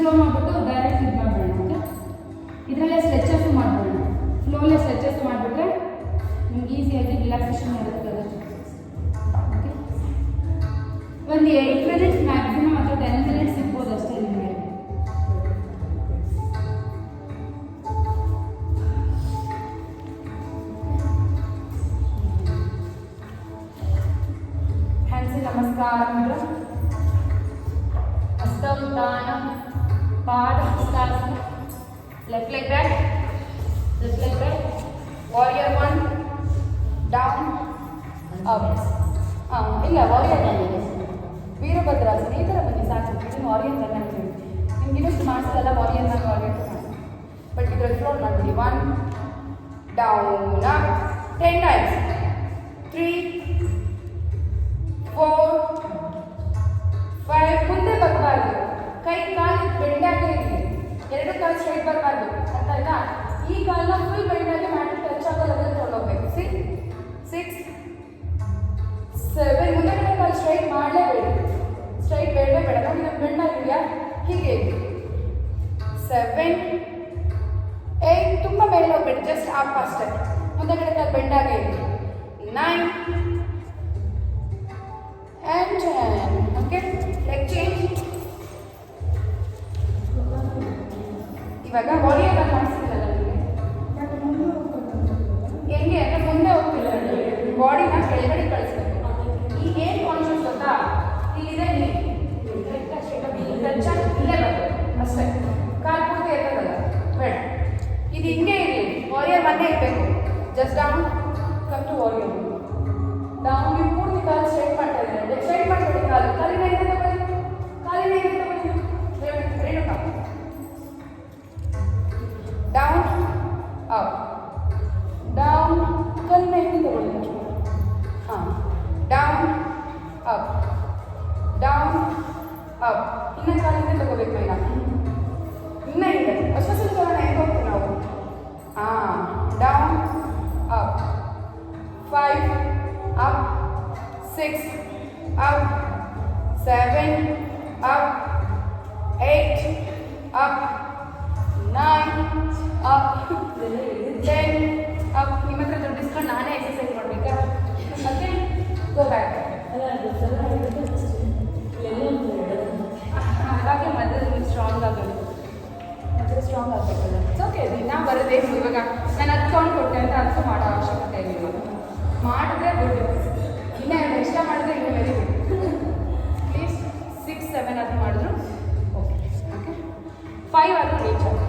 Slow ಮಾಡಿಬಿಟ್ಟು direct ಇದು ಮಾಡಬೇಡ. ಓಕೆ, ಇದರಲ್ಲೇ ಸ್ಟ್ರೆಚಸ್ ಮಾಡಬೇಡ. ಫ್ಲೋಲ್ಲೇ ಸ್ಟ್ರೆಚಸ್ ಮಾಡಿಬಿಟ್ರೆ ನಿಮ್ಗೆ ಈಸಿಯಾಗಿ ರಿಲ್ಯಾಕ್ಸೇಷನ್ ಇರುತ್ತೆ. ಓಕೆ, ಒಂದು 8 ಮಿನಿಟ್ಸ್ ಮ್ಯಾಕ್ಸಿಮಮ್ ಅಥವಾ 10 ಮಿನಿಟ್ಸ್ ಸಿಗ್ಬೋದು ಅಷ್ಟೇ ನಿಮಗೆ. ಹ್ಯಾಂಡ್ಸ್ ನಮಸ್ಕಾರ ಮಾಡು. Hastotthana Padahastasana. Left leg back, left leg back. Warrior 1 down up. ಇಲ್ಲ, ವಾರಿಯರ್ 1 ವೀರಭದ್ರಾಸನ ಈ ಥರ ಬನ್ನಿ ಸಾಕು. ಇದನ್ನು ವಾರಿಯರ್ 1 ಅಂತೀವಿ. ನಿಮ್ಗೆ ಇನ್ನಷ್ಟು ಮಾಡಿಸಲ್ಲ ವಾರಿಯರ್ 1 ವಾರಿಯರ್ 2 ಮಾಡಿ. ಬಟ್ ಇದ್ರಲ್ಲಿ ಫ್ಲೋರ್ ಮಾಡಿಬಿಡಿ. 1 ಡೌನ್ ಅಪ್ 10 ಟೈಮ್ಸ್. 3 4 5. ಮುಂದೆ ಬರಬಾರ್ದು, ಕೈ ಕಾಲು ಬೆಂಡಾಗಿ ಇರಲಿ. 2 ಕಾಲು ಸ್ಟ್ರೈಟ್ ಬರಬಾರ್ದು, ಅರ್ಥ ಆಯ್ತಾ? ಈ ಕಾಲನ್ನ ಫುಲ್ ಬೆಂಡಾಗಿ ಮಾಡಿ ಟಚ್ ಆಗೋ ಲೆವೆಲ್ ತೊಗೊಂಡೋಗ್ಬೇಕು. 6 7. ಮುಂದೆ ಕಾಲು ಸ್ಟ್ರೈಟ್ ಮಾಡಲೇಬೇಡಿ, ಸ್ಟ್ರೈಟ್ ಬೇಡವೇ ಬೇಡ. ನೋಡಿ ನಾನು ಬೆಂಡಾಗಿದೆಯಾ, ಹೀಗೆ 7 8. ತುಂಬ ಮೇಲೆ ಹೋಗ್ಬೇಡಿ, ಜಸ್ಟ್ ಅಪ್ ಅಷ್ಟೇ. ಮುಂದೆ ಕಾಲು ಬೆಂಡಾಗೇ ಇರಿ. 9 and 10. Okay, leg change. ಇವಾಗ ವಾರಿಯರ್ ಅಲ್ಲಿ ಮಾಡಿಸ್ತಿಲ್ಲ ನಿಮಗೆ. ಹೆಂಗೆ ಅಂದರೆ ಮುಂದೆ ಹೋಗ್ತಿಲ್ಲ, ಬಾಡಿನ ಕೆಳಗಡೆ ಕಳಿಸ್ಬೇಕು. ಈಗ ಏನು ಕಾನ್ಷಿಯಸ್ ಗೊತ್ತಾ, ಇಲ್ಲಿದೆ ನೀ ಇಲ್ಲೇ ಬರಬೇಕು ಅಷ್ಟೇ. ಕಾಲು ಪೂರ್ತಿ ಇರ್ತದಲ್ಲ, ಬೇಡ. ಇದು ಹಿಂಗೆ ಇರಲಿ, ವಾರಿಯರ್ 1 ಇರಬೇಕು. Just down, come to warrior. Down. ನೀವು ಪೂರ್ತಿ ಕಾಲು ಸ್ಟ್ರೈಟ್ ಮಾಡ್ತಾ ಇದ್ದೀರಾ, ಸ್ಟ್ರೈಟ್ ಮಾಡಬೇಡಿ. ಕಾಲಿನ ಇದೆ ತಗೊಳ್ಳಿ, ಕಾಲಿನ ಇದೆ ತಗೊಳ್ಳಿ. Renuka down up, down. ಕಾಲಿನ ಇದೆ ತಗೊಳ್ಳಿ. Down up, down up. ಇನ್ನ ಕಾಲಿಂದ ತಗೋಬೇಕು. ಇನ್ನ ಇದೆ ಅಷ್ಟು ಸ್ವಲ್ಪ ಹೆಂಗೆ ಹೋಗ್ತೀವಿ ನಾವು. Down up 5 up 6 up 7 up 8 up 9 up 10 up. ನಿಮ್ಮ ಹತ್ರ ದುಡ್ಡು ಇಸ್ಕೊಂಡು ನಾನೇ ಎಕ್ಸಸೈಸ್ ಮಾಡಬೇಕಾ? ಮತ್ತೆ ಗೋ ಬ್ಯಾಕ್. ಹಾಗಾಗಿ ಮೊದಲು ನೀವು ಸ್ಟ್ರಾಂಗ್ ಆಗಬೇಕು, ಮೊದಲು ಸ್ಟ್ರಾಂಗ್ ಆಗಬೇಕಲ್ಲ. ಓಕೆ, ದಿನ ಬರೋದೇ ಇವಾಗ ನಾನು ಹತ್ಕೊಂಡು ಕೊಟ್ಟೆ ಅಂತ ಅದಕ್ಕೂ ಮಾಡೋ ಅವಶ್ಯಕತೆ ಇಲ್ಲ. ಮಾಡಿದ್ರೆ ದುಡ್ಡು, ಇನ್ನೂ ಎಕ್ಸ್ಟ್ರಾ ಮಾಡಿದ್ರೆ ಇನ್ನೂ ವೆರಿ ಗುಡ್. ಪ್ಲೀಸ್ 6 7 ಅದು ಮಾಡಿದ್ರು ಓಕೆ. ಓಕೆ, 5 ಆದರೂ ರೀಚ್ ಆಗಿ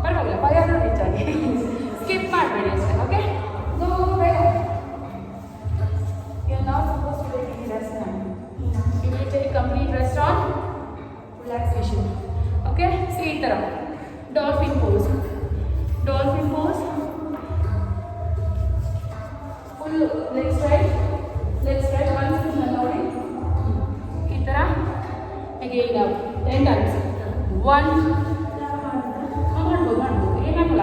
ಪರವಾಗಿಲ್ಲ. 5 ಆದರೂ ರೀಚ್ ಆಗಿ, ಸ್ಕಿಪ್ ಮಾಡಬೇಡಿ ಅಷ್ಟೇ. ಓಕೆ, ಸೊ ಬೇಡ. You are not suppose to take any rest now. You will take complete rest on relaxation. Okay, so ಈ ಥರ dolphin pose. Dolphin pose full leg straight, leg straight. ಒಂದು ನೋಡಿ ಈ ಥರ ಅಗೇನ್ ನಾವು 10 ಟೈಮ್ಸ್. 1 ಮಾಡ್ಬೋದು, ಏನಾಗಲ್ಲ.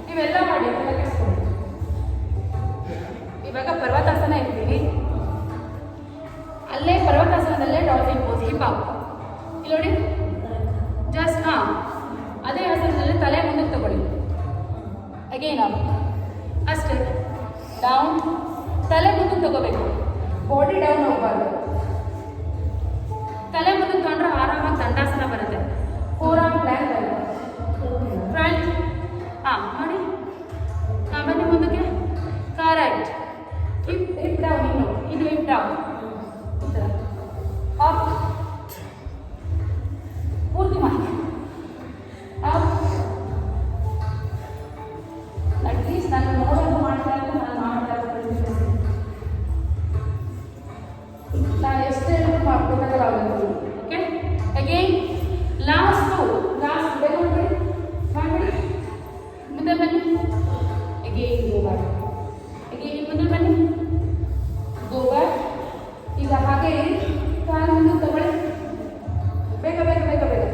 ನೀವೆಲ್ಲ ಮಾಡಿ ಕೆಡಿಸ್ಕೊಂಡು. ಇವಾಗ ಪರ್ವತಾಸನ ಇರ್ತೀವಿ, ಅಲ್ಲೇ ಪರ್ವತಾಸನದಲ್ಲೇ ಡಾಲ್ಫಿನ್ ಪೋಸ್. ಹಿಪ್ ಅಪ್ ಇಲ್ಲಿ ನೋಡಿ, ಜಸ್ಟ್ ಅದೇ ಆಸನದಲ್ಲಿ ತಲೆ ಮುಂದಕ್ಕೆ ತಗೊಳ್ಳಿ. ಅಗೇನ್ ಅಪ್ ಅಷ್ಟೇ. ಡೌನ್, ತಲೆ ಮುಂದಕ್ಕೆ ತಗೋಬೇಕು, ಬಾಡಿ ಡೌನ್ ಹೋಗಬಾರ್ದು. ತಲೆ ಮುಂದಕ್ಕೆ ತಗೊಂಡ್ರೆ ಆರಾಮಾಗಿ ದಂಡಾಸನ ಬರುತ್ತೆ. ಫೋರಾಮ್ ಪ್ಲ್ಯಾಂಕ್ ಬರುತ್ತೆ. ಫ್ರಂಟ್ ಮಾಡಿ. ಬನ್ನಿ ಮುಂದಕ್ಕೆ. ಕರೆಕ್ಟ್. Hip down. ಇದು ಹಿಪ್ ಡೌನ್. ಈ ಥರ ಅಪ್ ಪೂರ್ತಿ ಮಾಡಿ. ಅಪ್. ಅಟ್ಲೀಸ್ಟ್ ನಾನು ನೋಡೋದು ಮಾಡ್ತಾ ಇಲ್ಲ, ನಾನು ಮಾಡ್ತಾ ಇದ್ದೀನಿ. ನಾನು ಎಷ್ಟು ಹೇಳಿದ್ರು ಗೊತ್ತಾಗಲ್ಲ. ಓಕೆ, ಅಗೇನ್ ಲಾಸ್ಟ್ ಬೇಗ ಮಾಡಿಬಿಡಿ. ಮುಂದೆ ಬನ್ನಿ. Again go back. ಅಗೇನ್ ಮುಂದೆ ಬನ್ನಿ. Go back. ಈಗ ಹಾಗೆ ಕಾಲು ಮುಂದೆ ತಗೊಳ್ಳಿ. ಬೇಗ ಬೇಗ ಬೇಗ ಬೇಗ.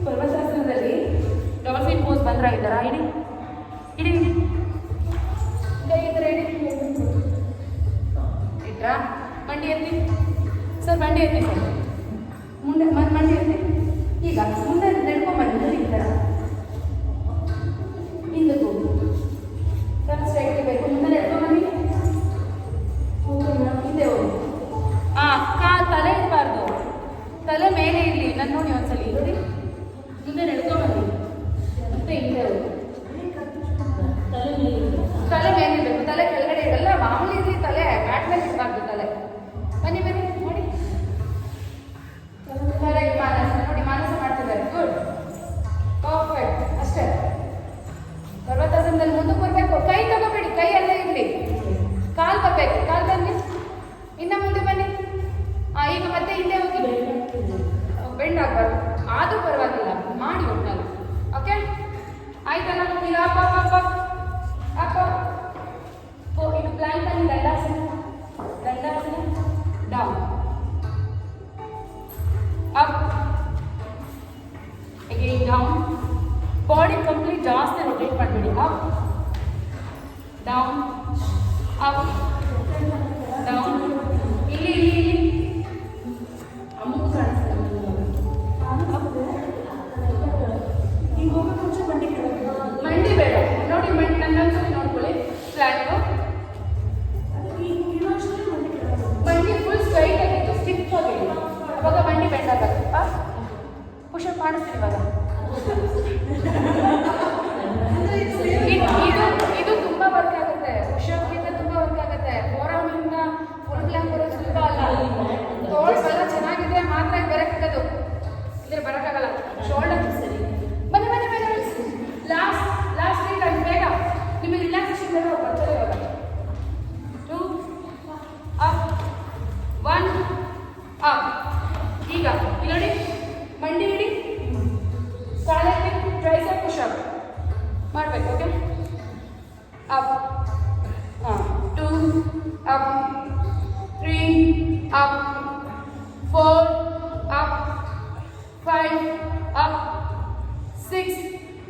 ಪರ್ವತಾಸನದಲ್ಲಿ ಡಾಲ್ಫಿನ್ ಪೋಸ್ ಬಂದ್ರ ಇದ್ದಾರಾ? ಇಡಿ ಇಡಿ ಇಡಿ. ಕೈ ಈ ಥರ ಇಡಿ. ಇಟ್ರಾ? ಮಂಡಿ ಎತ್ತಿ. ಸರ್ ಮಂಡಿ ಎತ್ತಿ ಸರ್, ಮುಂದೆ ಮಂಡಿ ಎತ್ತಿ. ಈಗ ಮುಂದೆ ನಡ್ಕೊಂಬಂದು ಈ ಥರ ಹಿಂದಕ್ಕೆ ಹೋಗಿ ಕಣ್ಣು ಸ್ಟ್ರೈಟ್ ಬೇಕು. ಮುಂದೆ ನಡ್ಕೊಂಬನ್ನಿ, ಹಿಂದೆ ಹೋಗಿ. ತಲೆ ಇರಬಾರ್ದು, ತಲೆ ಮೇಲೆ ಇರಲಿ. ನಾನು ನೋಡಿ ಒಂದ್ಸಲಿ ನೋಡಿ, ಮುಂದೆ ನಡ್ಕೊಂಬನ್ನಿ ಮತ್ತೆ ಹಿಂದೆ ಹೋಗಿ. ತಲೆ ಮೇಲೆ ಇರಬೇಕು, ತಲೆ ಕೆಳಗಡೆ ಇರಲ್ಲ. ಮಾಮೂಲಿ ಇರಲಿ, ತಲೆ ಬ್ಯಾಟ್ ಮೇಲೆ ಇರಬಾರ್ದು ತಲೆ. ಬನ್ನಿ ಬನ್ನಿ ನೋಡಿ, ಕರೆಕ್ಟ್. ಮಾನಸ ನೋಡಿ, ಮಾನಸ ಮಾಡ್ತಿದ್ದಾರೆ. Good, perfect. ಅಷ್ಟೇ. ಪರ್ವತಾಸನದಲ್ಲಿ ಮುಂದಕ್ಕೆ ಬರಬೇಕು. ಕೈ ತಗೋಬೇಡಿ, ಕೈ ಅಲ್ಲೇ ಇರಲಿ. ಕಾಲು ಬರಬೇಕು, ಕಾಲು ಬನ್ನಿ, ಇನ್ನು ಮುಂದೆ ಬನ್ನಿ. ಈಗ ಮತ್ತೆ ಹಿಂದೆ ಹೋಗಿ. ಬೆಂಡ್ ಆಗಬಾರ್ದು, ಆದರೂ ಪರವಾಗಿಲ್ಲ, ಮಾಡಿ ಒಟ್ನಲ್ಲಿ. ಓಕೆ ಆಯ್ತಲ್ಲ? ಈಗ ಅಪ್ಪ ಅಪ್ಪ ಅಪ್ಪ ಇದು ಪ್ಲಾಂಟ್ ಅಲ್ಲಿ dandasana, dandasana, down, up, again down. Body complete ಜಾಸ್ತಿ ರೊಟೇಟ್ ಮಾಡಬೇಡಿ. Up down, up down. ಇಲ್ಲಿ ಇಲ್ಲಿ ಇಲ್ಲಿ ಅಮುಕ್ ಕಾಣಿಸ್ತದೆ. ಮಂಡಿ ಬೇಡ ನೋಡಿ, ನನ್ನೊಂದ್ಸರಿ ನೋಡ್ಕೊಳ್ಳಿ. ಫ್ಲಾಟು ಮಂಡಿ ಫುಲ್ ಸ್ಟ್ರೈಟ್ ಆಗಿತ್ತು, ಸ್ಟಿಫ್ ಆಗಿದೆ. ಅವಾಗ ಮಂಡಿ ಬೆಂಡ್ ಆಗುತ್ತೆ. ಪುಷಪ್ ಮಾಡಿಸ್ತೀವಿ ಇವಾಗ. ಇದು ತುಂಬ ವರ್ಕ್ ಆಗುತ್ತೆ. ಪುಷಪ್ಗಿಂತ ತುಂಬ ವರ್ಕ್ ಆಗುತ್ತೆ. ಫೋರಾಮಿಂದ ಫುಲ್ ಬ್ಲಾಕ್ ಬರೋದು ತುಂಬ ಅಲ್ಲ. ತೋಳ್ ಬಲ ಚೆನ್ನಾಗಿದೆ ಮಾತ್ರ ಬರೋಕ್ಕಾಗೋದು, ಇದ್ರೆ ಬರೋಕ್ಕಾಗಲ್ಲ. ಶೋಲ್ಡರ್ ಸರಿ. ಬನ್ನಿ ಬನ್ನಿ ಬನ್ನಿ. ಲಾಸ್ಟ್ 3 ಟೈಮ್ ಬೇಗ. ನಿಮಗೆ ರಿಲ್ಯಾಕ್ಸೇಷನ್ ಬೇಗ ಬರ್ತಾರೆ ಇವಾಗ. 2 ಅಪ್, 1 ಅಪ್. ಈಗ ಇಲ್ಲಿ ನೋಡಿ, ಮಂಡಿ ಹಿಡಿ, ಕಾಲಕ್ಕೆ ಟ್ರೈಸೆಪ್ ಪುಷಪ್ ಮಾಡಬೇಕು. Okay, up, 2 up, 3 up, 4 up, 5 up, 6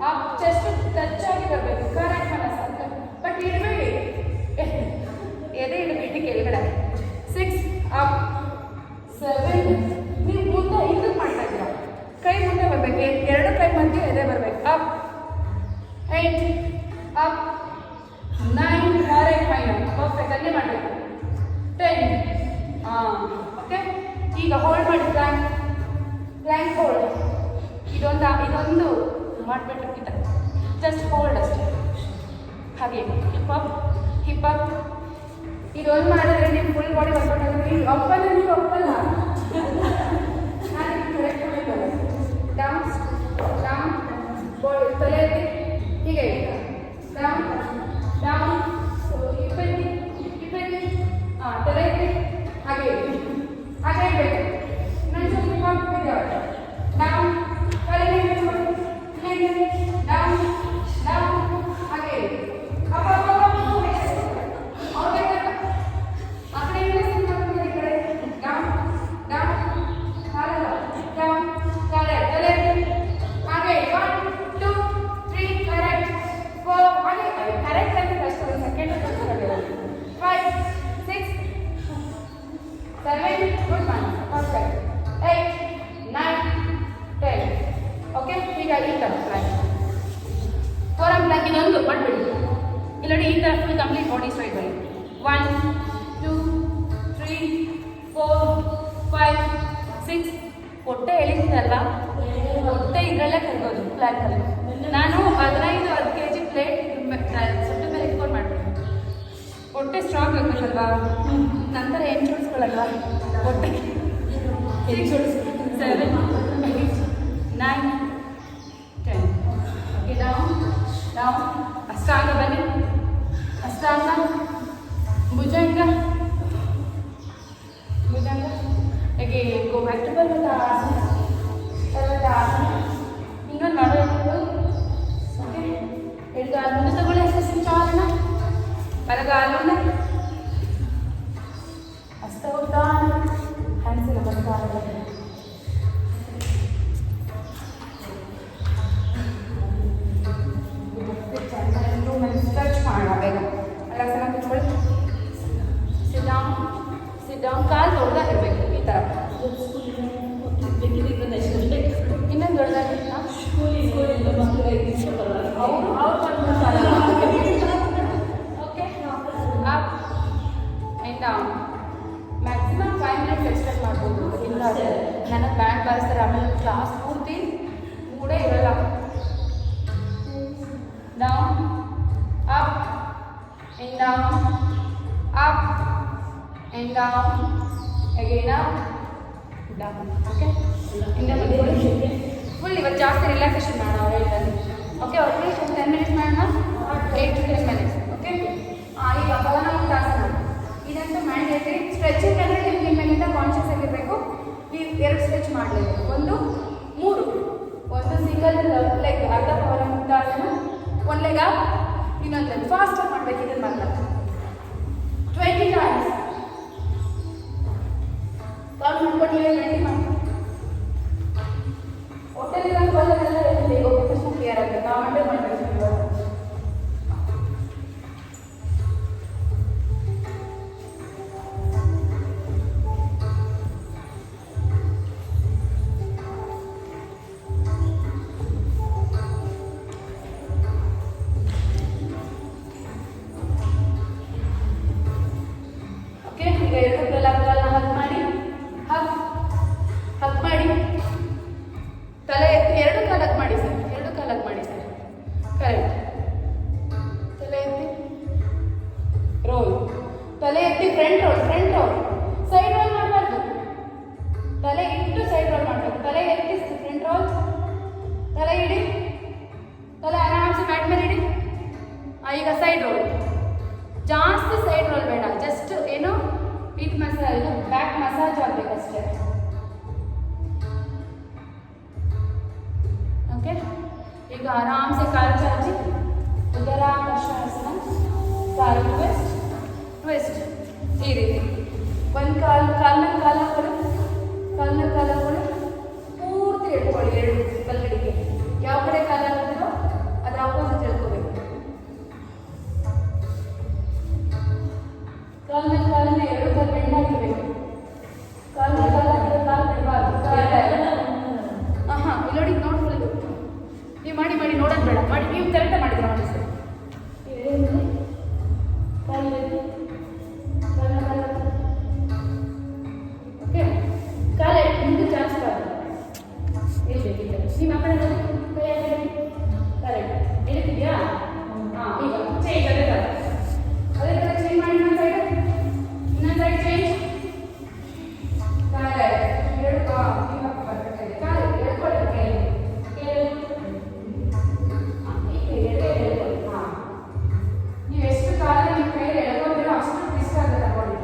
up. Chest touch ಆಗಿ ಬರಬೇಕು. ಕರೆಕ್ಟ್ ಮನಸ್ಸು ಅಂತ, ಬಟ್ ಇಡಬೇಡಿ, ಎದೆ ಇಡಬೇಡಿ ಕೆಳಗಡೆ. 6 ಅಪ್, 7. ನೀವು ಮುಂದೆ ಹಿಂದಕ್ಕೆ ಮಾಡ್ತಾ ಇದ್ದೀರಾ, ಕೈ ಮುಂದೆ ಬರಬೇಕು. 2 ಕೈ ಮಧ್ಯೆ ಎದೆ ಬರಬೇಕು. Up, 8 up, 9 correct. Final perfect. ಅಲ್ಲೇ ಮಾಡಬೇಕು. 10. ಓಕೆ, ಈಗ ಹೋಲ್ಡ್ ಮಾಡಿ. Plank hold. ಇದೊಂದು ಮಾಡಬೇಕು. ಜಸ್ಟ್ ಹೋಲ್ಡ್ ಅಷ್ಟೇ. ಹಾಗೆ ಹಿಪ್ ಅಪ್, ಹಿಪ್ ಅಪ್. ಇದೊಂದು ಮಾಡಿದ್ರೆ ನೀವು ಫುಲ್ ಬಾಡಿ ವರ್ಕೌಟ್ ಆಗುತ್ತೆ. ನೀವು ಅಪ್ಪಲ್ಲ, ನೀವು ಅಪ್ಪಲ್ಲ. ನಾನು ಕರೆಕ್ಟ್ ಮಾಡಿದ್ದಾರೆ. ಡೌನ್ ಡೌನ್, ಬಾಡಿ ತಲೆಯಲ್ಲಿ ಹೀಗೆ ಡೌನ್ ಡೌನ್, ಹಿಪ್ಪಲ್ಲಿ ಹಿಪ್ಪಲ್ಲಿ, ತಲೆಯಲ್ಲಿ ಹಾಗೆ ಹಾಗೆ ಇರಬೇಕು. ನನ್ನ ಹಿಪ್ ಅಪ್ ಡೌನ್, ತಲೆಯಲ್ಲಿ ಡೌನ್ ಡೌನ್, ಹಾಗೆ ಅಪ್ಪ ಅಪ್ಪ ಆ ಕಡೆ ಈ ಕಡೆ ಡೌನ್ ಡೌನ್, ಕಾಲಲ್ಲ ಡೌನ್, ಕಾಲೇ ತಲೆ ಹಾಗೆ. 1 2 3 ಕರೆಕ್ಟ್. 4 ಹಾಗೆ ಕರೆಕ್ಟ್ ಅಂತ ಫಸ್ಟ್ ಒಂದು ಸೆಕೆಂಡ್ 5 6 7 ಗುಡ್ ಮಾಡಿ ಪರ್ಫೆಕ್ಟ್. 8 9 10. ಓಕೆ, ಈಗ ಈ ಥರ ಪ್ಲಾನ್, ಫೋರಮ್ ಪ್ಲಾನ್ ಇನ್ನೊಂದು ಮಾಡಬೇಡಿ. ಇಲ್ಲಿ ನೋಡಿ, ಈ ಥರ ಫುಲ್ ಕಂಪ್ಲೀಟ್ ಬಾಡಿ ಸ್ಟ್ರೈಟ್ ಬನ್ನಿ. 1 2 3 4 5 6. ಹೊಟ್ಟೆ ಎಳಿತೀನಲ್ಲ, ಹೊಟ್ಟೆ ಇದರಲ್ಲೇ ಕರ್ಗೋದು ಪ್ಲ್ಯಾಟಲ್ಲಿ. ನಾನು 15 kg ಪ್ಲೇಟ್ ಸೊಟ್ಟೆ ಮೇಲೆ ಇಟ್ಕೊಂಡು ಮಾಡ್ತೀನಿ. ಹೊಟ್ಟೆ ಸ್ಟ್ರಾಂಗ್ ಆಗಬೇಕಲ್ವಾ, ನಂತರ ಏನು ಜೋಡಿಸ್ಕೊಳ್ಳಲ್ವಾ ಹೊಟ್ಟೆಗೆ. 6 7 8 9 10. Okay, down down. ಅಷ್ಟಾಂಗ ಬನ್ನಿ, ಅಷ್ಟಾಂಗ, ಭುಜಂಗ ಭುಜಂಗ. ಹೇಗೆ ಗೋ ಬ್ಯಾಕ್ ಟು ಪರ್ವತಾಸನ, ಪರ್ವತಾಸನ. ಇನ್ನೊಂದು ಮಾಡಬೇಕು. ಓಕೆ, ಎಡಗಾಲ ಮುಂದೆ ತಗೊಳ್ಳಿ. ಚಾಲನ, ಬಲಗಾಲನ ಹಸ್ತೋತ್ತಾನ, ಹಣಸಿನ ಬಲಗಾಲ. ಸ್ಟ್ರೆಚ್ ಮಾಡೋಣ ಬೇಗ. ಅಲ್ಲ ಸಲ ಕುತ್ಕೊಳ್ಳಿ. ಸಿಟ್ ಡೌನ್, ಕಾಲು ದೊಡ್ಡದಾಗಿರ್ಬೇಕು. ಈ ಥರ ಇನ್ನೊಂದು ದೊಡ್ಡದಾಗಿ okay and maximum 5 minutes extend ಮಾಡ್ಬೋದು. ಇಲ್ಲ ನನಗೆ ಬ್ಯಾಂಡ್ ಬಾರಿಸ್ತಾರೆ, ಆಮೇಲೆ ಕ್ಲಾಸ್ ಪೂರ್ತಿ ಮೂಡೇ ಇರಲ್ಲ. Down up and down up and down again up down. Okay full ಇವತ್ತು ಜಾಸ್ತಿ ರಿಲ್ಯಾಕ್ಸೇಷನ್ ಮಾಡೋಣ ಅವ್ರು ಹೇಳ್ತಾರೆ. ಓಕೆ ಅವ್ರಿಗೆ 10 ಮಿನಿಟ್ಸ್ ಮಾಡೋಣ, 8 to 10 ಮಿನಿಟ್ಸ್. ಓಕೆ ಈಗ ಭವನಾಮುಕ್ತಾಸನ ಇದಂತೂ ಮ್ಯಾಂಡೇಟರಿ. ಸ್ಟ್ರೆಚಿಂಗ್ ಅಂದರೆ ನಿಮ್ಗೆ ನಿಮ್ಮೆಲ್ಲಿಂದ ಕಾನ್ಷಿಯಸ್ ಆಗಿರಬೇಕು. ಈ 2 ಸ್ಟ್ರೆಚ್ ಮಾಡಲೇಬೇಕು. ಒಂದು ಸಿಂಗಲ್ ಲೆಗ್ ಅರ್ಧ ಭವನಾಮುಕ್ತಾಸನ, ಒಂದು ಲೆಗ್ ಅಪ್, ಇನ್ನೊಂದು ಲೆಗ್ ಫಾಸ್ಟಾಗಿ ಮಾಡಬೇಕು. ಇದನ್ನು ಮಾತ್ರ 20 ಟೈಮ್ಸ್ ಕಾಲ್ ಮಾಡ್ಕೊಂಡು 20 ಮಾಡಿ. ಹೊಟ್ಟೆಲಿರೋ ಕಾಲೆಲ್ಲ ಬೇಗ ಹೋಗಿ ಕ್ಲಿಯರ್ ಆಗಬೇಕು. ಆ ಮಂಡೆ ಮಾಡಬೇಕು. ತಲೆ ಎತ್ತಿ ಫ್ರಂಟ್ ರೋಲ್ ಸೈಡ್ ರೋಲ್ ಮಾಡಬಾರ್ದು. ತಲೆ ಇಟ್ಟು ಸೈಡ್ ರೋಲ್ ಮಾಡಬೇಕು. ತಲೆ ಎತ್ತಿ ಫ್ರಂಟ್ ರೋಲ್, ತಲೆ ಇಡಿ, ತಲೆ ಆರಾಮ್ಸೆ ಮ್ಯಾಟ್ ಮೇಲೆ ಇಡಿ. ಈಗ ಸೈಡ್ ರೋಲ್, ಜಾಸ್ತಿ ಸೈಡ್ ರೋಲ್ ಬೇಡ, ಜಸ್ಟ್ ಏನು ಪೀಟ್ ಮಸಾಜ್, ಬ್ಯಾಕ್ ಮಸಾಜ್ ಆಗಬೇಕಷ್ಟೇ. ಓಕೆ ಈಗ ಆರಾಮ್ಸೆ ಕಾಲು ಚಾಚಿ ಉದರಾಕರ್ಷಾಸನ, ಕಾಲು ಟ್ವಿಸ್ಟ್ ಈ ರೀತಿ. ಒಂದು ಕಾಲನ್ನ ಕಾಲ ಹಾಕೊಳ್ಳಿ, ಪೂರ್ತಿ ಎಳ್ಕೊಳ್ಳಿ. 2 ಬಲ್ಗಡಿಗೆ ಯಾವ ಕಡೆ ಕಾಲ ಹಾಕಿದ್ರೋ ಅದ್ರ ಅಪೋಸಿಟ್ ಎಳ್ಕೋಬೇಕು. ಕಾಲನ್ನ 2 ಕಾಲು ಬೆಂಡ್ ಹಾಕಿಬೇಕು. ಕಾಲ ಹಾಕಿದ್ರೆ ಕಾಲು ಬಿಡಬಾರ್ದು. ಇಲ್ಲಿ ನೋಡಿ, ನೋಡ್ಕೊಳ್ಳಿ. ನೀವು ಮಾಡಿ ನೋಡೋದು ಬೇಡ, ಮಾಡಿ ನೀವು ಕರೆಕ್ಟಾಗಿ ಮಾಡಿದ್ರೆ ಮಾಡಿ ಸರ್. ಓಕೆ ಕಾಲ ಮುಂದೆ ಚಾನ್ಸ್ ಬಾರ್ದು ಇರ್ಬೇಕಿಲ್ಲ. ನಿಮ್ಮ ಕಡೆ ಕೈ ಕರೆಕ್ಟ್ ಇರುತ್ತಿದೆಯಾ? ಹಾಂ ಈಗ ಚೇಂಜ್ ಅದೇ ಥರ ಚೇಂಜ್ ಮಾಡಿ. ಇನ್ನೊಂದು ಸೈಡ್ ಚೇಂಜ್. ಕಾಲ 2 ಕಾಲ ಎಳ್ಕೊಳ್ಳಿ. ನೀವು ಎಷ್ಟು ಕಾಲ ನಿಮ್ಮ ಕೈಯಲ್ಲಿ ಎಳ್ಕೊತೀರೋ ಅಷ್ಟು ಟ್ವಿಸ್ಟ್ ಆಗುತ್ತೆ ಬಾಡಿ.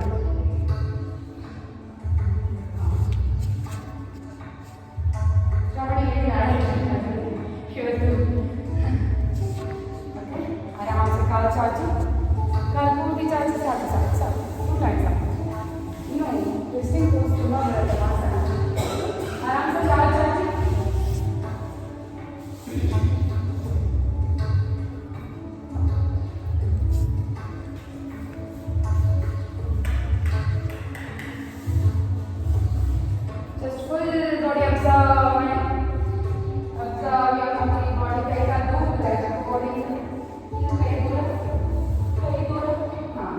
ಆರಾಮ್ಸೆ ಕಾಲು ಚಾಚಿ, ಕಾಲು ಪೂರ್ತಿ ಚಾಚಿ. ಸಾಕು 2 ಟೈಮ್ಸ್. ಇನ್ನು ಟ್ವಿಸ್ಟಿಂಗ್ ಪೋಸ್ ತುಂಬ ಬರುತ್ತೆ. ಆರಾಮ್ಸೆ ಕಾಲು ಚಾಚಿ. Just full body observe your complete body. Kೈ call like body. ಕೈ ದೂರ. ಹಾಂ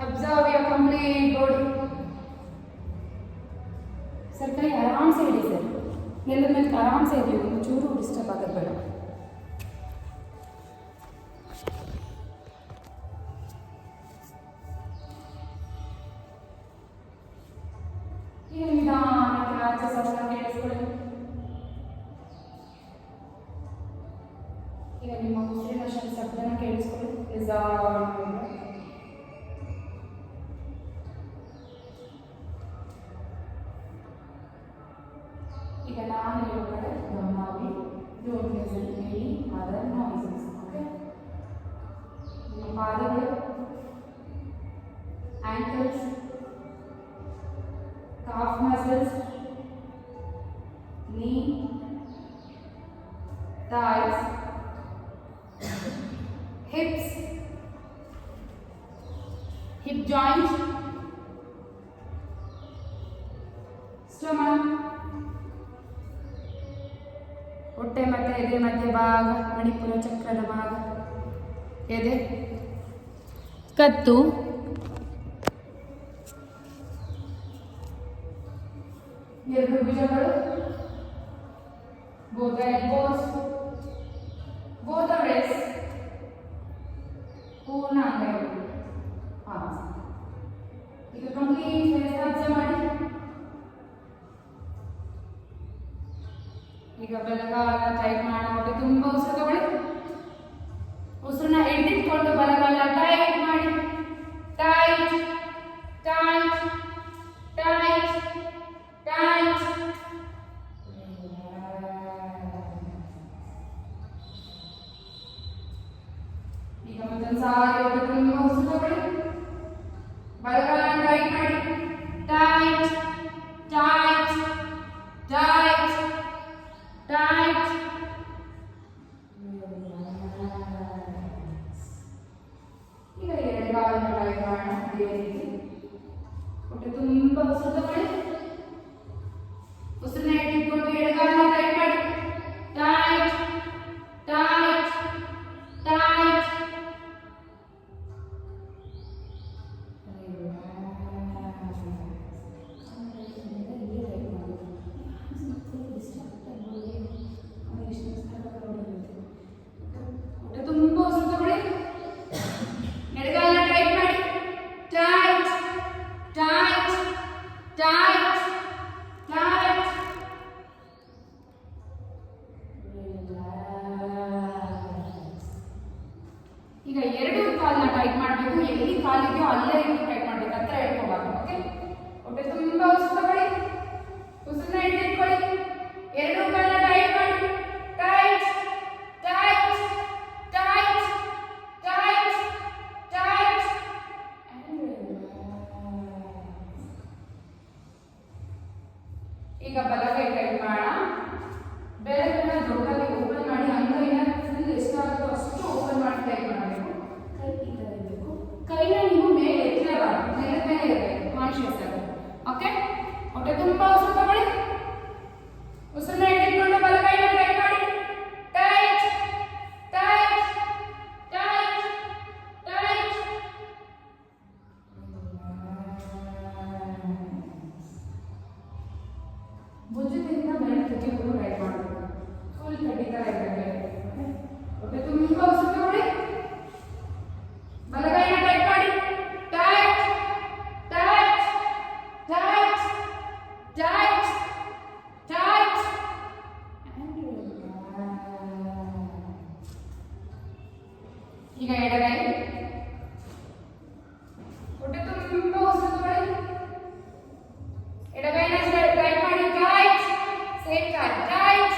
observe your complete body. Sir ಕೈ ಆರಾಮ್ಸೆ ಇಡಿ ಸರ್. ನೆಲದ ಮೇಲೆ ಆರಾಮ್ಸೆ ಇಡಿ, ಚೂರು ಡಿಸ್ಟರ್ಬ್ ಆಗೋದು ಬೇಡ. ಈಗ ನಿಧಾನಕ್ಕೆ ಆಚೆ ಸಹ ಕೇಳಿಸ್ಕೊಳ್ಳಿ. ಈಗ ನಿಮ್ಮ ಉಸಿರಿನ ಶಬ್ದನ ಕೇಳಿಸ್ಕೊಳ್ಳಿ. ಈಗ ನಾನು ಹೇಳೋ ಕಡೆ ಗಮನವಾಗಿ don't listen any other noises. Okay? ನಿಮ್ಮ ಪಾದಗಳು hips, hip joint, stomach, ಹೊಟ್ಟೆ ಮತ್ತು ಎದೆ ಮಧ್ಯ ಭಾಗ, ಮಣಿಪುರ ಚಕ್ರದ ಭಾಗ, ಎದೆ, ಕತ್ತು, ಎರಡು ಭುಜಗಳು, both the elbows, both the wrists, ಪೂರ್ಣ ಅಂಗೈಗಳು. ಈಗ ಕಂಪ್ಲೀಟ್ ಫೇಸ್ ಅಬ್ಸರ್ವ್ ಮಾಡಿ. ಈಗ ಬಲಗಾಲ ಟೈಟ್ ಮಾಡಿ ತುಂಬ ಉಸಿರು ತಗೊಳ್ಳಿ. ಉಸಿರನ್ನ ಹಿಡಿದಿಟ್ಕೊಂಡು ಬಲಗಾಲ ಟೈಟ್ ಮಾಡಿ. Tight tight tight tight. ಈಗ ಮತ್ತೊಂದು ಸಾರಿ ತುಂಬ ಉಸಿರು ತಗೊಳ್ಳಿ. ಬಲಗಾಲ ಟೈಟ್ ಮಾಡಿ. Tight tight tight tight. ಈಗ ಎಡಗಾಲನ್ನು ಟೈಟ್ ಮಾಡೋಣ. ಅದೇ ರೀತಿ ಹೊಟ್ಟೆ ತುಂಬ ಉಸಿರು ತಗೊಳ್ಳಿ. ಉಸಿರನ್ನ ಇಟ್ಕೊಂಡು ಎಡಗಾಲನ್ನ ಟೈಟ್ ಮಾಡಿ. Tight tight tight. ತುಂಬ ಉಸಿರು ತಗೊಳ್ಳಿ. ಎಡಗಾಲನ್ನ ಟೈಟ್ ಮಾಡಿ. Tight tight tight tight. ಈಗ ಎರಡು ಕಾಲನ್ನ ಟೈಟ್ ಮಾಡಬೇಕು. ಎಲ್ಲಿ ಕಾಲಿದೆಯೋ ಅಲ್ಲೇ ಟೈಟ್ ಮಾಡಬೇಕು, ಹತ್ರ ಇಟ್ಕೋಬಾರ್ದು. ಓಕೆ, ಹೊಟ್ಟೆ ತುಂಬ ಉಸಿರು ತಗೊಳ್ಳಿ. ಉಸಿರನ್ನ ಹಿಡಿದಿಟ್ಕೊಳ್ಳಿ. ಎರಡು ಕಾಲನ್ನ ಟೈಟ್ ಮಾಡಿ. Tight tight tight tight tight. ಈಗ ಬಲಗೈ ಟೈಟ್ ಮಾಡೋಣ. ಬೆರಳನ್ನ ದೊಡ್ಡದಾಗಿ ಓಪನ್ ಮಾಡಿ. ಅಂಗೈನ ಫುಲ್ ಎಷ್ಟಾಗುತ್ತೋ ಅಷ್ಟು ಓಪನ್ ಮಾಡಿ ಟೈಟ್ ಮಾಡಬೇಕು. ಕೈ ಈ ಥರ ಇರಬೇಕು. ಕೈನ ನೀವು ಮೇಲೆ ಎತ್ತಲೇಬಾರ್ದು, ನೆಲದ ಮೇಲೆ ಇರಬೇಕು, ಕಾನ್ಶಿಯಸ್ ಆಗಿ. ಓಕೆ, ಹೊಟ್ಟೆ ತುಂಬ ಉಸಿರು ತಗೊಳ್ಳಿ. ಉಸಿರನ್ನ ಹಿಡಿದುಕೊಂಡು ಬಲಗೈನ ಟೈಟ್ ಮಾಡಿ. Tight tight tight tight. ಭುಜದಿಂದ ಬೆರಳು ತುದಿವರೆಗೂ ಟೈಟ್ ಮಾಡಬೇಕು. ಫುಲ್ ಕಡಿತಾ ಇರಬೇಕು. ಹೊಟ್ಟೆ ತುಂಬ ಉಸಿರು ತಗೊಳ್ಳಿ. ಬಲಗೈನ ಟೈಟ್ ಮಾಡಿ. Tight tight tight tight tight. ಈಗ ಎಡಗೈ. ಹೊಟ್ಟೆ ತುಂಬ ಉಸಿರು ತಗೊಳ್ಳಿ. ಎಡಗೈನ ಟೈಟ್ ಮಾಡಿ. Tight same tight. Tight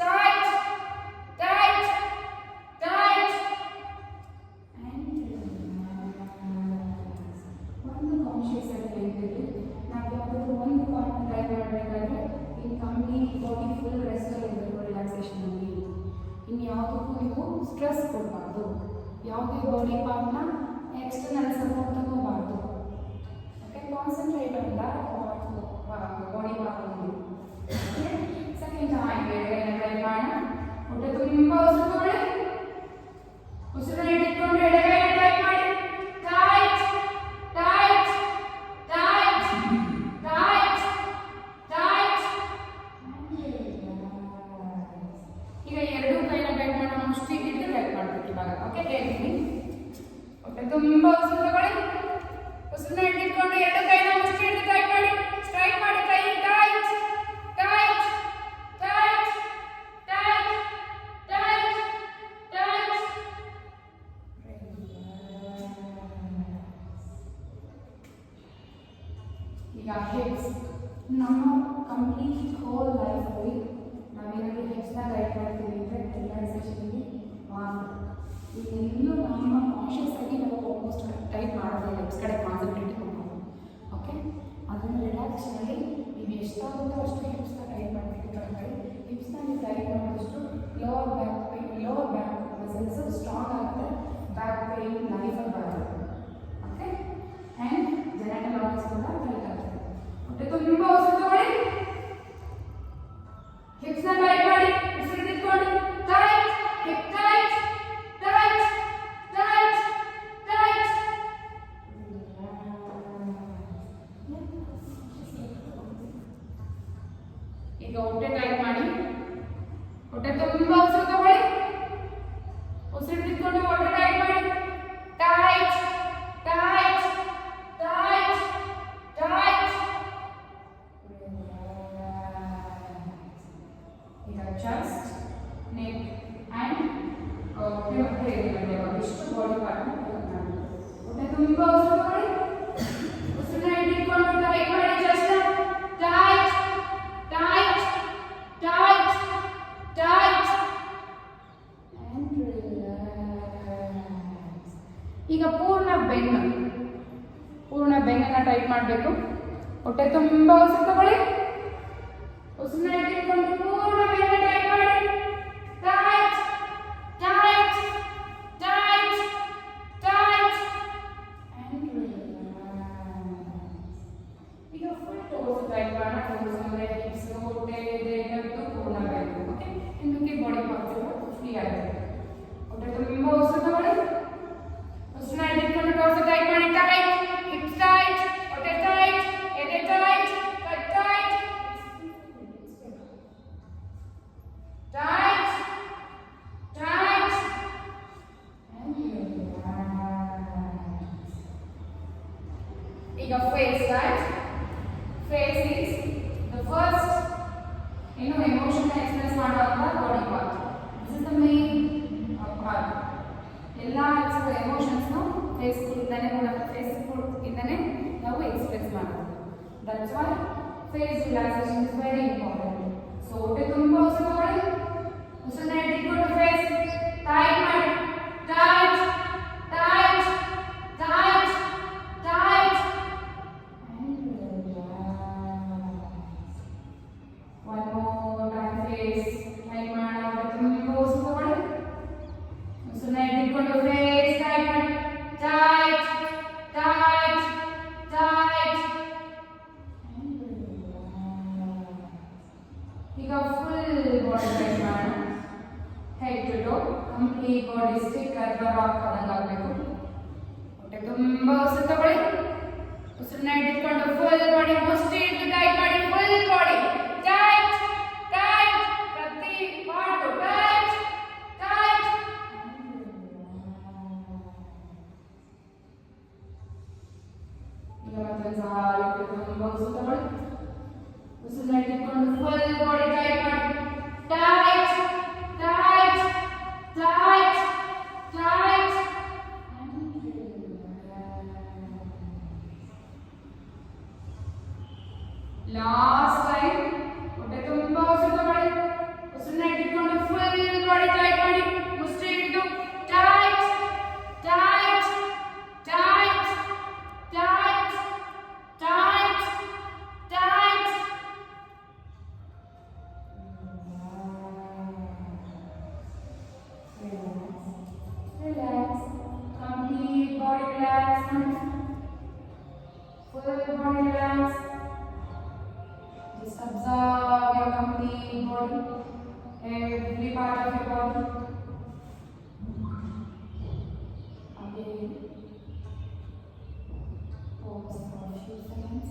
tight tight tight. ಒಂದು ಕಾನ್ಶಿಯಸ್ ಆಗಿ ಹೇಳ್ತೀವಿ. ನಾವು ಯಾವುದಾದ್ರೂ ಒಂದು ಪಾರ್ಟ್ನ ಟೈಟ್ ಮಾಡಬೇಕಾದ್ರೆ ಇನ್ನು ಕಂಪ್ಲೀಟ್ ಬಾಡಿ ಫುಲ್ ರೆಸ್ಟಲ್ಲಿ ಇರಬೇಕು, ರಿಲ್ಯಾಕ್ಸೇಷನ್ ಅಲ್ಲಿ. ಇನ್ನು ಯಾವುದಕ್ಕೂ ನೀವು ಸ್ಟ್ರೆಸ್ ಕೊಡಬಾರ್ದು. ಯಾವುದೇ ಬಾಡಿ ಪಾರ್ಟ್ನ ಎಕ್ಸ್ಟರ್ನಲ್ ಸಪೋರ್ಟ್ ತಗೋಬಾರ್ದು. Okay, concentrate on the body part ಅಲ್ಲಿ. ಸೆಕೆಂಡ್ ಟೈಮ್ ಎಡಗೈನ ಟ್ರೈ ಮಾಡೋಣ. ಹೊಟ್ಟೆ ತುಂಬ ಉಸಿರು ತಗೊಳ್ಳಿ. ಉಸಿರನ್ನ ಹಿಡಿದುಕೊಂಡು ಎಡಗೈನ ಟ್ರೈ ಮಾಡಿ. Tight tight tight tight tight. ಈಗ ಎರಡು ಕೈನ ಟೈಟ್ ಮಾಡೋಣ. ಮುಷ್ಟಿ ಹಿಡಿದು ಟೈಟ್ ಮಾಡಬೇಕು ಇವಾಗ. ಓಕೆ, ಹೇಳ್ತೀನಿ. ಹೊಟ್ಟೆ ತುಂಬ ಉಸಿರು ತಗೊಳ್ಳಿ. ಉಸಿರನ್ನ ಹಿಡಿದುಕೊಂಡು ಎರಡು ಕೈನ ಮುಷ್ಟಿ ಹಿಡಿದು ಟೈಟ್ ಮಾಡಿ. ಸ್ಟ್ರೈಟ್ ಮಾಡಿ ಕೈ. Tight tight tight tight tight tight. ಈಗ ಹಿಪ್ಸ್. ನಮ್ಮ ಕಂಪ್ಲೀಟ್ ಹೋಲ್ ಲೈಫಲ್ಲಿ ನಾವೇನಾದರೂ ಹಿಪ್ಸ್ನ ಟೈಟ್ ಮಾಡ್ತೀವಿ ಅಂದರೆ ರಿಲ್ಯಾಕ್ಸೇಷನ್ಗೆ ಮಾತ್ರ. ಈಗ ಇನ್ನೂ ನಮ್ಮ ಕಾನ್ಷಿಯಸ್ ಆಗಿ ನಾವು ಆಲ್ಮೋಸ್ಟ್ ಟೈಟ್ ಮಾಡೋದಿಲ್ಲ, ಹಿಪ್ಸ್ ಕಡೆ ಕಾನ್ಸಂಟ್ರೇಟ್ ಮಾಡ್ಬೋದು. ಓಕೆ, ಅದನ್ನು ರಿಲ್ಯಾಕ್ಸೇಷನಲ್ಲಿ ನೀವು ಎಷ್ಟಾಗುತ್ತೋ ಅಷ್ಟು ಹಿಪ್ಸ್ನ ಟೈಟ್ ಮಾಡಬೇಕು. ಕೆಳಗಡೆ ಹಿಪ್ಸ್ನ ನೀವು ಟೈಟ್ ಮಾಡಿದಷ್ಟು ಲೋವರ್ ಬ್ಯಾಕ್ ಮಸಲ್ಸ್ ಇದು ಸ್ಟ್ರಾಂಗ್ ಆಗುತ್ತೆ, ಬ್ಯಾಕ್ ಪೇನ್ ಲೈಫಲ್ಲಿ ಬರುತ್ತೆ. ಓಕೆ, ಆ್ಯಂಡ್ ಜನರಲ್ ಆಫೀಸ್ ಕೂಡ ಕರೆಕ್ಟ್ ಆಗುತ್ತೆ. ಹೊಟ್ಟೆ ತುಂಬ ಉಸಿರು ತಗೊಳ್ಳಿ, ಹಿಪ್ಸ್ನ ಟೈಟ್ ಮಾಡಿ, ಉಸಿರು ತಿಳ್ಕೊಂಡು tight, hip tight, tight, tight, tight. ಈಗ ಹೊಟ್ಟೆ ಟೈಟ್ ಮಾಡಿ, ಹೊಟ್ಟೆ ತುಂಬ ಉಸಿರು ತಗೊಳ್ಳಿ, ಉಸಿರು ತಿಳ್ಕೊಂಡು ಹೊಟ್ಟೆ ಟೈಟ್ ಮಾಡಿ, ಟೈಟ್, ಟೈಟ್, ಟೈಟ್, ಟೈಟ್. ಈಗ ಚೆಸ್ಟ್, ನೆಕ್ ಆ್ಯಂಡ್ ಹೊಟ್ಟೆ ಮತ್ತೆ ಇಷ್ಟು ಬಾಡಿ ಪಾರ್ಟ್ ಹೊಟ್ಟೆ ತುಂಬ ಉಸಿರು ತಗೊಳ್ಳಿ, ಉಸಿರನ್ನ ಹಿಡಿದುಕೊಂಡು ಟೈಟ್ ಮಾಡಿ, chest tight, tight, tight, tight and relax. ಈಗ ಪೂರ್ಣ ಬೆನ್ನನ್ನು ಟೈಟ್ ಮಾಡಬೇಕು. ಹೊಟ್ಟೆ ತುಂಬ ಉಸಿರು ತಗೊಳ್ಳಿ, ಉಸಿರನ್ನ ಹಿಡಿದುಕೊಂಡು ಪೂರ್ಣ ಬೆನ್ನ ಟೈಟ್ ಮಾಡಿ, tight, tight, tight, tight and relax. ಈಗ ಫುಲ್ ಟೋಸ್ ಟೈಟ್ ಮಾಡೋಣ. ಟೋಸ್ ಅಂದರೆ ಹಿಪ್ಸ್, ಹೊಟ್ಟೆ ಇದೆಲ್ಲದ್ದು ಪೂರ್ಣ ಬೇಕು. ಓಕೆ, ಹಿಂದಕ್ಕೆ ಬಾಡಿ ಪಾರ್ಟ್ಸ್ ಎಲ್ಲ ಫ್ರೀ ಆಗುತ್ತೆ. ಹೊಟ್ಟೆ ತುಂಬ ಉಸಿರು ತಗೊಳ್ಳಿ, ಉಸಿರನ್ನ ಹಿಡಿದುಕೊಂಡು ಟೋಸ್ ಟೈಟ್ ಮಾಡಿ, ಟೈಟ್, ಹಿಪ್ಸ್ ಟೈಟ್, ಹೊಟ್ಟೆ ಟೈಟ್, ಎದೆ ಟೈಟ್, ಕಟ್ tight, tight, tight and relax. ಈಗ face tight. Face is the first emotion express ಮಾಡುವಂಥ body part. This is the main part. ಎಲ್ಲ ಎಮೋಷನ್ಸ್ನು ಫೇಸ್ ಇಂದನೇ ನಾವು ಎಕ್ಸ್ಪ್ರೆಸ್ ಮಾಡ್ತೀವಿ. That's why face relaxation is very important. So ಹೊಟ್ಟೆ ತುಂಬ ಉಸಿರು ತಗೊಳ್ಳಿ, ಉಸಿರನ್ನ ಹಿಡಿದುಕೊಂಡು ಫೇಸ್ ಟೈಟ್ ಮಾಡಿ, tight, tight, tight, tight and relax. One more time face tight ಮಾಡೋಣ. ಹೊಟ್ಟೆ ತುಂಬ ಉಸಿರು ತಗೊಳ್ಳಿ, ಉಸಿರನ್ನ ಹಿಡಿದುಕೊಂಡು ಫೇಸ್ ಟೈಟ್ ಮಾಡಿ, tight, tight, tight and relax. ಈಗ ಫುಲ್ ಬಾಡಿ ಟೈಟ್ ಮಾಡೋಣ. Head to toe complete body stick ಅಥವಾ ರಾಕ್ ಆದಂಗೆ ಆಗಬೇಕು. ಹೊಟ್ಟೆ ತುಂಬ ಉಸಿರು ತಗೊಳ್ಳಿ, ಉಸಿರನ್ನ ಹಿಡಿದುಕೊಂಡು ಫುಲ್ ಬಾಡಿ ಮುಷ್ಟಿ ಹಿಡಿದು ಟೈಟ್ ಮಾಡಿ, ಫುಲ್ ಬಾಡಿ ಟೈಟ್, ಟೈಟ್, ಪ್ರತಿ ಪಾರ್ಟ್ ಟೈಟ್, ಟೈಟ್. ಈಗ ಮತ್ತೊಂದು ಸಾರಿ ತುಂಬ ಉಸಿರು ತಗೊಳ್ಳಿ, ಉಸಿರನ್ನ ಹಿಡಿದುಕೊಂಡು ಫುಲ್ ಬಾಡಿ ಟೈಟ್ ಮಾಡಿ, tight, tight, tight, tight and relax. Last time ಹೊಟ್ಟೆ ತುಂಬ ಉಸಿರು ತಗೊಳ್ಳಿ, ಉಸಿರನ್ನ ಹಿಡಿದುಕೊಂಡು ಫುಲ್ ಬಾಡಿ ಟೈಟ್ ಮಾಡಿ, ಮುಷ್ಟಿ ಹಿಡಿದು tight, tight, tight, tight, tight, tight. Relax. Complete body relaxment. Full body relax. Just observe your complete body, every part of your body. Again, pause for a few seconds.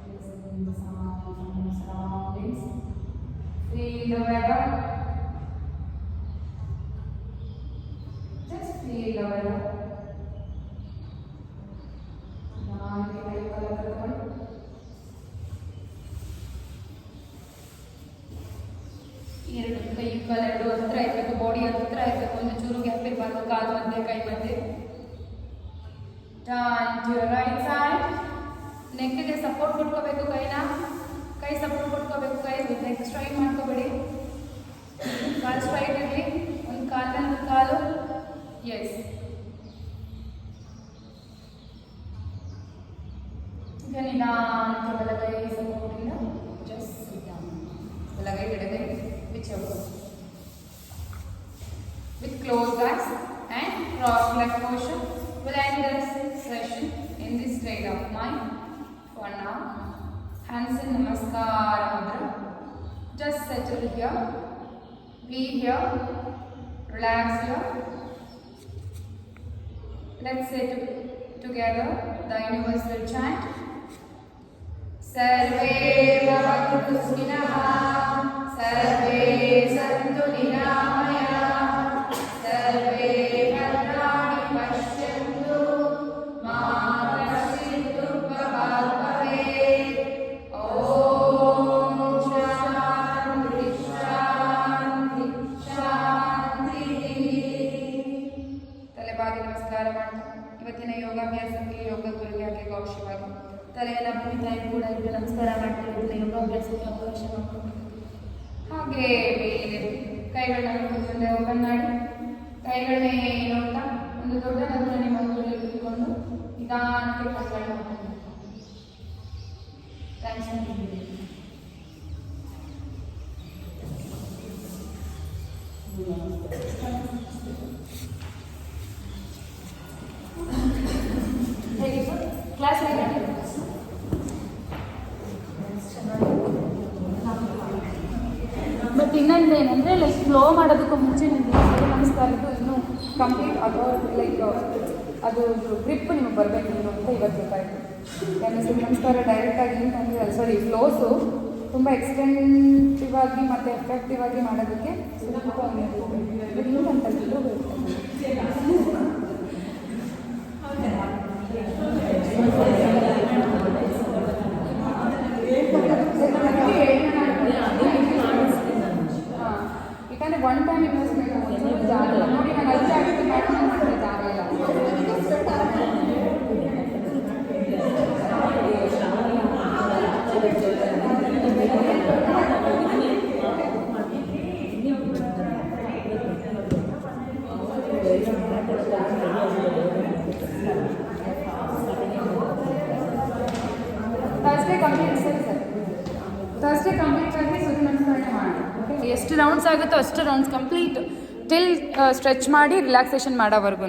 Listen the sound from your surroundings. Feel the weather. Just feel the weather. ಎರಡು ಕೈ ಕಾಲೆರಡು ಹತ್ರ ಇರಬೇಕು, body ಹತ್ರ ಇರಬೇಕು, ಒಂದು ಚೂರು gap ಇರಬಾರ್ದು, ಕಾಲು ಮಧ್ಯೆ ಕೈ ಮಧ್ಯೆ. Turn to your right side. ನೆಕ್ಗೆ ಸಪೋರ್ಟ್ ಕೊಟ್ಕೋಬೇಕು, ಕೈ ಸಪೋರ್ಟ್ ಕೊಟ್ಕೋಬೇಕು, ಕೈ ನೆಕ್ ಸ್ಟ್ರೈಟ್ ಮಾಡ್ಕೋಬೇಡಿ, ಕಾಲು ಸ್ಟ್ರೈಟ್ ಇರಲಿ, ಒಂದು ಕಾಲು ಮೇಲೆ ಒಂದು ಕಾಲು. ಎಸ್, ನಿಧಾನಕ್ಕೆ ಬಲಗೈ ಸಪೋರ್ಟಿಂದ ಜಸ್ಟ್ ಸಿಟ್ ಡೌನ್. ಬಲಗೈ ಎಡಗೈ whichever. With closed eyes and cross leg motion, we'll end this session in this state of mind. For now, hands in Namaskara Mudra. Just settle here. Be here. Relax here. Let's say together the universal chant. Sarve bhavantu sukhinaः, sarve santu niramayah, sarve bhadrani pashyantu, ma kaschid dukkhapad bhavet. Om Shanti Shanti Shanti. ತಲೆಬಾಗಿ ನಮಸ್ಕಾರ ಮಾಡ್ತಾ ಇವತ್ತಿನ ಯೋಗಾಭ್ಯಾಸಕ್ಕೆ ಯೋಗ ಗುರುಗೆ ಹಾಕಿ ಗೌರವವಾಗಿ ತಲೆಯೆಲ್ಲ ಭೂಮಿ ತಾಯಿ ಕೂಡ ಇದ್ದು ನಮಸ್ಕಾರ ಮಾಡ್ತಾ ಇವತ್ತಿನ ಯೋಗಾಭ್ಯಾಸಕ್ಕೆ ಅವಕಾಶ ಮಾಡಿಕೊಂಡು ಹಾಗೆ ಬೇರೆ ಕೈಗಳನ್ನ ಮುಂದೆ ಓಪನ್ ಮಾಡಿ ಕೈಗಳನ್ನೇ ನೋಡ್ತಾ ಒಂದು ದೊಡ್ಡ ನಗರ ನಿಮ್ಮ ಮುಂದೆ ಇಟ್ಕೊಂಡು ನಿಧಾನಕ್ಕೆ ಕೈಗಳನ್ನ ಟೆನ್ಷನ್ ಕ್ಲಾಸ್ ಬಟ್ ಇನ್ನೊಂದು ಏನಂದರೆ ಲೈಕ್ ಫ್ಲೋ ಮಾಡೋದಕ್ಕೂ ಮುಂಚೆ ನಿಮಗೆ ನಮಸ್ಕಾರದ್ದು ಇನ್ನೂ ಕಂಪ್ಲೀಟ್ ಆಗೋ ಲೈಕ್ ಅದು ಗ್ರಿಪ್ ನಿಮಗೆ ಬರಬೇಕು ಅಂತ ಇವತ್ತು ಗೊತ್ತಾಯಿತು. ಯಾಕಂದರೆ ನಮಸ್ಕಾರ ಡೈರೆಕ್ಟಾಗಿ ಅಂತಂದರೆ ಸಾರಿ ಫ್ಲೋಸು ತುಂಬ ಎಕ್ಸ್ಟೆನ್ಸಿವ್ ಆಗಿ ಮತ್ತು ಎಫೆಕ್ಟಿವ್ ಆಗಿ ಮಾಡೋದಕ್ಕೆ ಸ್ವಲ್ಪ ಹಿಂಗಂತ ಯಾಕಂದರೆ ಒನ್ ಟೈಮ್ ಇನ್ವೆಸ್ಟ್ಮೆಂಟ್ ಜಾಗ ಇಲ್ಲ ನೋಡಿ. ನಾನು ಅಲ್ಲಿ ಜಾಗಕ್ಕೆ ಪ್ಯಾಟರ್ನ್ ಮಾಡಿದ್ರೆ ಜಾಗ ಇಲ್ಲ. ಥರ್ಸ್ಡೇ ಕಂಪ್ಲೀಟ್ ಆಗಿ ಸೂರ್ಯ ನಮಸ್ಕಾರನೆ ಮಾಡಿ. ಎಷ್ಟು ರೌಂಡ್ಸ್ ಆಗುತ್ತೋ ಅಷ್ಟು ರೌಂಡ್ಸ್ ಕಂಪ್ಲೀಟ್ ಟಿಲ್ ಸ್ಟ್ರೆಚ್ ಮಾಡಿ ರಿಲ್ಯಾಕ್ಸೇಷನ್ ಮಾಡೋವರೆಗೂ.